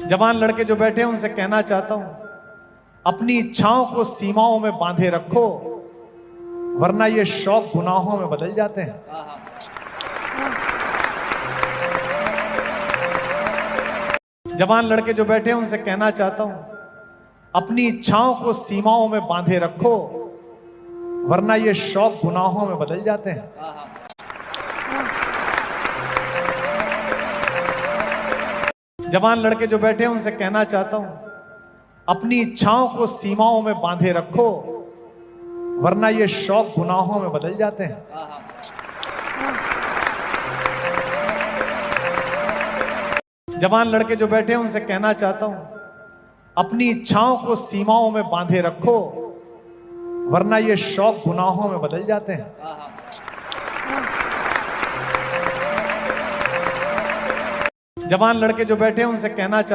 जवान लड़के जो बैठे हैं उनसे कहना चाहता हूं, अपनी इच्छाओं को सीमाओं में बांधे रखो, वरना ये शौक गुनाहों में बदल जाते हैं। जवान लड़के जो बैठे हैं उनसे कहना चाहता हूं, अपनी इच्छाओं को सीमाओं में बांधे रखो, वरना ये शौक गुनाहों में बदल जाते हैं। जवान लड़के जो बैठे हैं उनसे कहना चाहता हूं, अपनी इच्छाओं को सीमाओं में बांधे रखो, वरना ये शौक गुनाहों में बदल जाते हैं। जवान लड़के जो बैठे हैं उनसे कहना चाहता हूं, अपनी इच्छाओं को सीमाओं में बांधे रखो, वरना ये शौक गुनाहों में बदल जाते हैं। जवान लड़के जो बैठे हैं उनसे कहना चाहता